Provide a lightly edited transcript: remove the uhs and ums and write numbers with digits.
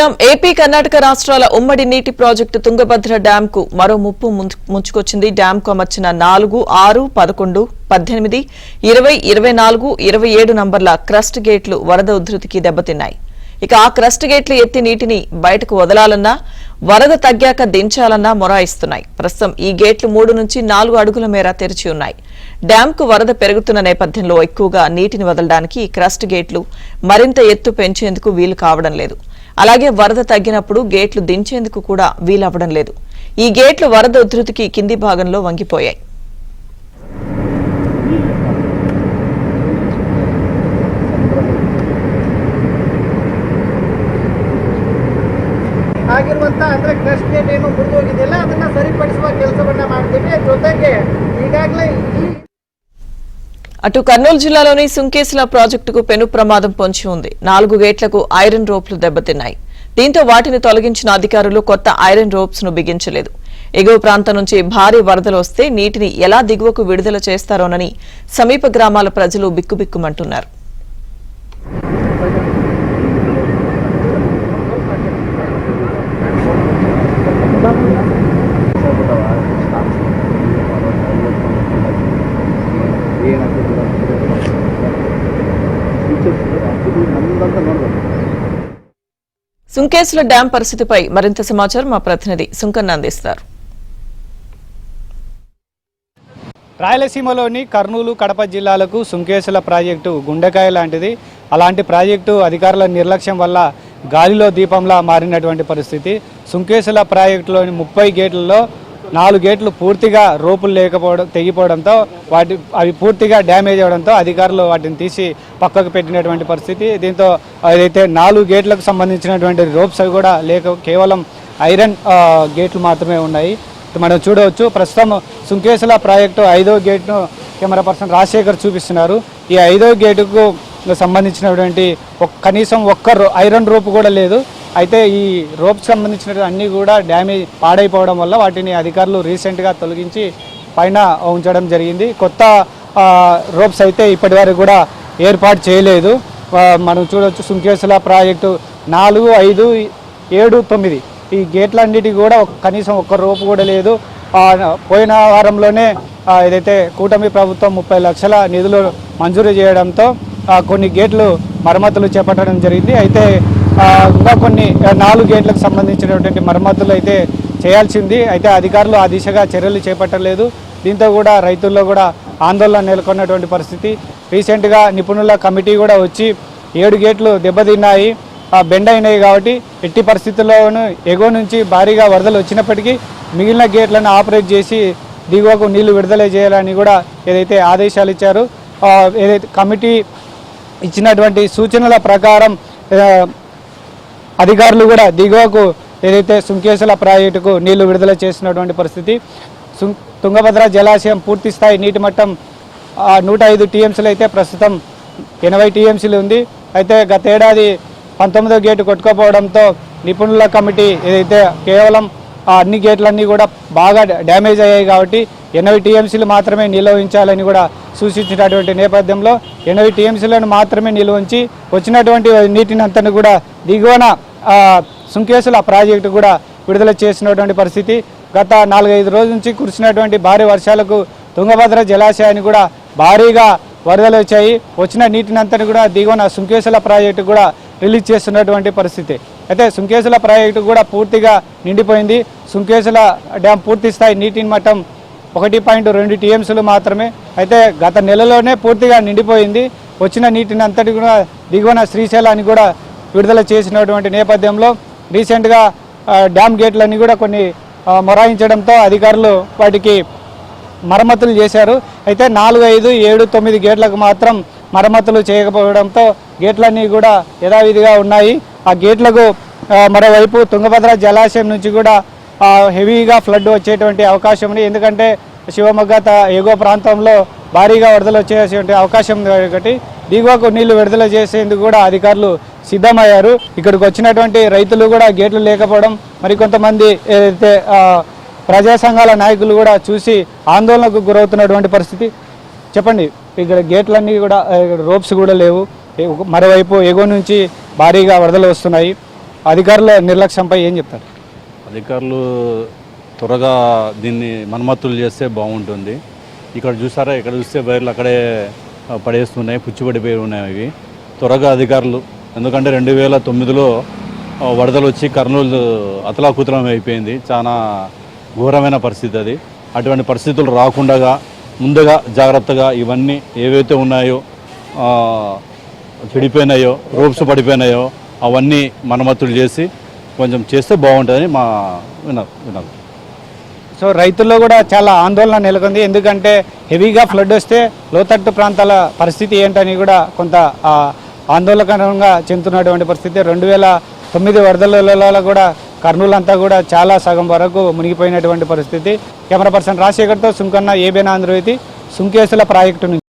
AP Karnataka రాష్ట్రాల ఉమ్మడి నీటి ప్రాజెక్టు తుంగభద్ర డ్యాం కు మరో ముప్పు ముంచుకొచ్చింది. డ్యాం కు అమర్చిన 4, 6, 11, 18, 20, 24, 27 నంబర్ల క్రస్ట్ గేట్లు వరద ఉధృతికి దెబ్బతిన్నాయి. ఇక ఆ క్రస్ట్ గేట్లు ఎత్తి నీటిని బయటకు వదలాలన్నా వరద తగ్గాక దించాలన్నా మొరాయిస్తున్నాయి. ప్రస్తుతం ఈ గేట్లు 3 నుంచి 4 అడుగుల మేర తెరిచి ఉన్నాయి. డ్యాం కు వరద పెరుగుతున్న నేపథ్యంలో ఎక్కువగా నీటిని వదలడానికి ఈ క్రస్ట్ గేట్లు మరింత ఎత్తు పెంచేందుకు వీలు కావడం లేదు. అలాగే వరద తగ్గినప్పుడు గేట్లు దించేందుకు కూడా వీలవ్వడం లేదు. ఈ గేట్లు వరద ఉధృతికి కింది భాగంలో వంగిపోయాయి. ಆಗಿರುವಂತ ಅಂದ್ರೆ ಕ್ರಸ್ಟ್ ಗೇಟ್ ಏನು ಮುರಿದೋಗಿದೆಯಲ್ಲ ಅದನ್ನ ಸರಿಪಡಿಸುವ ಕೆಲಸವನ್ನ ಮಾಡ್ತೀವಿ. ಜೊತೆಗೆ ಈಗಾಗಲೇ అటు కర్నూలు జిల్లాలోని సుంకేసుల ప్రాజెక్టుకు పెను ప్రమాదం పొంచి ఉంది. 4 గేట్లకు ఐరన్ రోప్లు దెబ్బతిన్నాయి. దీంతో వాటిని తొలగించిన అధికారులు కొత్త ఐరన్ రోప్స్ ను బిగించలేదు. ఎగువ ప్రాంతం నుంచి భారీ వరదలు వస్తే నీటిని ఎలా దిగువకు విడుదల చేస్తారోనని సమీప గ్రామాల ప్రజలు బిక్కుబిక్కుమంటున్నారు. సుంకేసుల డ్యాం పరిస్థితిపై మరింత సమాచారం మా ప్రతినిధి సుంకన్న అందిస్తారు. రాయలసీమలోని కర్నూలు, కడప జిల్లాలకు సుంకేసుల ప్రాజెక్టు గుండెకాయ లాంటిది. అలాంటి ప్రాజెక్టు అధికారుల నిర్లక్ష్యం వల్ల గాలిలో దీపంలా మారినటువంటి పరిస్థితి. సుంకేసుల ప్రాజెక్టులోని 30 గేట్లలో 4 గేట్లు పూర్తిగా రోపులు తెగిపోవడంతో అవి పూర్తిగా డ్యామేజ్ అవడంతో అధికారులు వాటిని తీసి పక్కకు పెట్టినటువంటి పరిస్థితి. దీంతో ఏదైతే 4 గేట్లకు సంబంధించినటువంటి రోప్స్ అవి కూడా కేవలం ఐరన్ గేట్లు మాత్రమే ఉన్నాయి. మనం చూడవచ్చు. ప్రస్తుతం సుంకేసుల ప్రాజెక్టు 5వ గేట్ను కెమెరా పర్సన్ రాజశేఖర్ చూపిస్తున్నారు. ఈ 5వ గేటుకు సంబంధించినటువంటి కనీసం ఒక్క ఐరన్ రోపు కూడా లేదు. అయితే ఈ రోప్స్ సంబంధించిన అన్నీ కూడా డ్యామేజ్ పాడైపోవడం వల్ల వాటిని అధికారులు రీసెంట్గా తొలగించి పైన ఉంచడం జరిగింది. కొత్త రోప్స్ అయితే ఇప్పటి వరకు కూడా ఏర్పాటు చేయలేదు. మనం చూడవచ్చు సుంకేసుల ప్రాజెక్టు 4, 5, 7, 9 ఈ గేట్లన్నిటికీ కూడా కనీసం ఒక్క రోపు కూడా లేదు. పోయిన వారంలోనే ఏదైతే కూటమి ప్రభుత్వం 30 లక్షల నిధులు మంజూరు చేయడంతో కొన్ని గేట్లు మరమ్మతులు చేపట్టడం జరిగింది. అయితే ఇంకా కొన్ని 4 గేట్లకు సంబంధించినటువంటి మరమ్మతులు అయితే చేయాల్సింది. అయితే అధికారులు ఆ దిశగా చర్యలు చేపట్టలేదు. దీంతో కూడా రైతుల్లో కూడా ఆందోళన నెలకొన్నటువంటి పరిస్థితి. రీసెంట్గా నిపుణుల కమిటీ కూడా వచ్చి 7 గేట్లు దెబ్బతిన్నాయి, బెండ్ అయినాయి. కాబట్టి ఎట్టి పరిస్థితుల్లోనూ ఎగువ నుంచి భారీగా వరదలు వచ్చినప్పటికీ మిగిలిన గేట్లను ఆపరేట్ చేసి దిగువకు నీళ్లు విడుదల చేయాలని కూడా ఏదైతే ఆదేశాలు ఇచ్చారో ఏదైతే కమిటీ ఇచ్చినటువంటి సూచనల ప్రకారం అధికారులు కూడా దిగువకు ఏదైతే సుంకేసుల ప్రాజెక్టుకు నీళ్లు విడుదల చేసినటువంటి పరిస్థితి. తుంగభద్ర జలాశయం పూర్తి స్థాయి నీటి మట్టం 105 టీఎంసీలు అయితే ప్రస్తుతం 80 టీఎంసీలు ఉంది. అయితే గతేడాది 19వ గేటు కొట్టుకుపోవడంతో నిపుణుల కమిటీ ఏదైతే కేవలం అన్ని గేట్లన్నీ కూడా బాగా డ్యామేజ్ అయ్యాయి కాబట్టి 80 టీఎంసీలు మాత్రమే నిల్వ ఉంచాలని కూడా సూచించినటువంటి నేపథ్యంలో 80 టీఎంసీలను మాత్రమే నిల్వ ఉంచి వచ్చినటువంటి నీటిని అంతను కూడా దిగువన సుంకేసుల ప్రాజెక్టు కూడా విడుదల చేసినటువంటి పరిస్థితి. గత 4-5 రోజుల నుంచి కురిసినటువంటి భారీ వర్షాలకు తుంగభద్ర జలాశయాన్ని కూడా భారీగా వరదలు వచ్చాయి. వచ్చిన నీటిని అంతని కూడా దిగువన సుంకేసుల ప్రాజెక్టు కూడా రిలీజ్ చేస్తున్నటువంటి పరిస్థితి. అయితే సుంకేసుల ప్రాజెక్టు కూడా పూర్తిగా నిండిపోయింది. సుంకేసుల డ్యాం పూర్తి స్థాయి నీటి మట్టం 1.2 టీఎంసీలు మాత్రమే. అయితే గత నెలలోనే పూర్తిగా నిండిపోయింది. వచ్చిన నీటిని అంతటి కూడా దిగువన శ్రీశైలాన్ని కూడా విడుదల చేసినటువంటి నేపథ్యంలో రీసెంట్గా డ్యామ్ గేట్లన్నీ కూడా కొన్ని మొరాయించడంతో అధికారులు వాటికి మరమ్మతులు చేశారు. అయితే 4, 5, 7, 9 గేట్లకు మాత్రం మరమ్మతులు చేయకపోవడంతో గేట్లన్నీ కూడా యథావిధిగా ఉన్నాయి. ఆ గేట్లకు మరోవైపు తుంగభద్ర జలాశయం నుంచి కూడా హెవీగా ఫ్లడ్ వచ్చేటువంటి అవకాశం ఉంది. ఎందుకంటే శివమొగ్గ ఎగువ ప్రాంతంలో భారీగా వరదలు వచ్చేటువంటి అవకాశం కాబట్టి దిగువకు నీళ్లు విడుదల చేసేందుకు కూడా అధికారులు సిద్ధమయ్యారు. ఇక్కడికి వచ్చినటువంటి రైతులు కూడా గేట్లు లేకపోవడం, మరికొంతమంది ఏదైతే ప్రజా సంఘాల నాయకులు కూడా చూసి ఆందోళనకు గురవుతున్నటువంటి పరిస్థితి. చెప్పండి, ఇక్కడ గేట్లన్నీ కూడా రోప్స్ కూడా లేవు. మరోవైపు ఎగువ నుంచి భారీగా వరదలు వస్తున్నాయి. అధికారుల నిర్లక్ష్యంపై ఏం చెప్తారు? అధికారులు త్వరగా దీన్ని మరమ్మతులు చేస్తే బాగుంటుంది. ఇక్కడ చూసారా, ఇక్కడ చూస్తే వైర్లు అక్కడే పడేస్తున్నాయి, పుచ్చిపడిపోయి ఉన్నాయి. ఇవి త్వరగా అధికారులు, ఎందుకంటే 2009లో వరదలు వచ్చి కర్నూలు అతలాకుతలం అయిపోయింది. చాలా ఘోరమైన పరిస్థితి అది. అటువంటి పరిస్థితులు రాకుండా ముందుగా జాగ్రత్తగా ఇవన్నీ ఏవైతే ఉన్నాయో చెడిపోయినాయో, రోప్స్ పడిపోయినాయో అవన్నీ మరమ్మతులు చేసి కొంచెం చేస్తే బాగుంటుందని మా వినదు. సో రైతుల్లో కూడా చాలా ఆందోళన నెలకొంది. ఎందుకంటే హెవీగా ఫ్లడ్ వస్తే లోతట్టు ప్రాంతాల పరిస్థితి ఏంటని కూడా కొంత ఆందోళనకరంగా చెందుతున్నటువంటి పరిస్థితి. 2009 వరదలలో కూడా కర్నూలు అంతా కూడా చాలా సగం వరకు మునిగిపోయినటువంటి పరిస్థితి. కెమెరా పర్సన్ రాజశేఖర్తో సుంకన్న, ఏబిఎన్ ఆంధ్రజ్యోతి, సుంకేసుల ప్రాజెక్టు నుంచి.